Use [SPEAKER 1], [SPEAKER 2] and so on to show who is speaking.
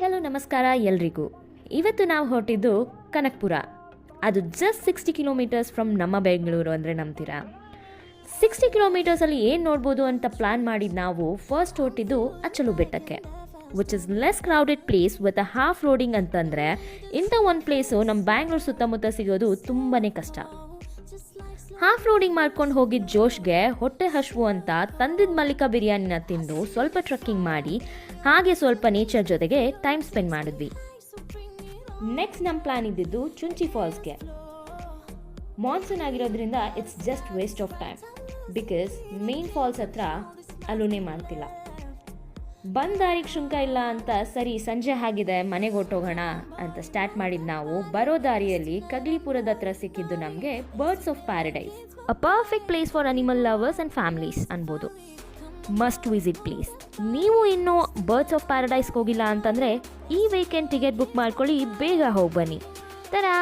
[SPEAKER 1] Hello ನಮಸ್ಕಾರ ಎಲ್ರಿಗೂ. ಇವತ್ತು ನಾವು ಹೊರಟಿದ್ದು ಕನಕಪುರ. ಅದು ಜಸ್ಟ್ 60 ಕಿಲೋಮೀಟರ್ಸ್ ಫ್ರಮ್ ನಮ್ಮ ಬೆಂಗಳೂರು ಅಂದರೆ ನಂಬ್ತೀರಾ. 60 ಕಿಲೋಮೀಟರ್ಸಲ್ಲಿ ಏನು ನೋಡ್ಬೋದು ಅಂತ ಪ್ಲ್ಯಾನ್ ಮಾಡಿದ್ದು ನಾವು ಫಸ್ಟ್ ಹೊರಟಿದ್ದು ಅಚ್ಚಲು ಬೆಟ್ಟಕ್ಕೆ, which is less crowded place with a half roading. ಅಂತಂದರೆ ಇಂಥ ಒಂದು ಪ್ಲೇಸು ನಮ್ಮ ಬ್ಯಾಂಗ್ಳೂರು ಸುತ್ತಮುತ್ತ ಸಿಗೋದು ತುಂಬಾ ಕಷ್ಟ. ಹಾಫ್ ರೋಡಿಂಗ್ ಮಾಡ್ಕೊಂಡು ಹೋಗಿದ್ದ ಜೋಶ್ಗೆ ಹೊಟ್ಟೆ ಹಶ್ವು ಅಂತ ತಂದಿದ್ದ ಮಲ್ಲಿಕಾ ಬಿರಿಯಾನಿನ ತಿಂದು ಸ್ವಲ್ಪ ಟ್ರಕ್ಕಿಂಗ್ ಮಾಡಿ ಹಾಗೆ ಸ್ವಲ್ಪ ನೇಚರ್ ಜೊತೆಗೆ ಟೈಮ್ ಸ್ಪೆಂಡ್ ಮಾಡಿದ್ವಿ. ನೆಕ್ಸ್ಟ್ ನಮ್ಮ ಪ್ಲಾನ್ ಇದ್ದಿದ್ದು ಚುಂಚಿ ಫಾಲ್ಸ್ಗೆ. ಮಾನ್ಸೂನ್ ಆಗಿರೋದ್ರಿಂದ it's just waste of time because main falls ಹತ್ರ ಅಲೋನೆ ಮಾಡ್ತಿಲ್ಲ. ಬಂದ ದಾರಿಗೆ ಶುಂಕ ಇಲ್ಲ ಅಂತ ಸರಿ ಸಂಜೆ ಆಗಿದೆ ಮನೆಗೆ ಹೊಟ್ಟೋಗೋಣ ಅಂತ ಸ್ಟಾರ್ಟ್ ಮಾಡಿದ್ದು ನಾವು. ಬರೋ ದಾರಿಯಲ್ಲಿ ಕಗ್ಲಿಪುರದ ಹತ್ರ ಸಿಕ್ಕಿದ್ದು ನಮಗೆ birds of paradise, a perfect place for animal lovers and families ಅನ್ಬೋದು. Must visit place. ನೀವು ಇನ್ನೂ ಬರ್ಡ್ಸ್ ಆಫ್ ಪ್ಯಾರಡೈಸ್ಗೆ ಹೋಗಿಲ್ಲ ಅಂತಂದರೆ ಈ ವೀಕೆಂಡ್ ಟಿಕೆಟ್ ಬುಕ್ ಮಾಡ್ಕೊಳ್ಳಿ, ಬೇಗ ಹೋಗಿ ಬನ್ನಿ. ತರಾ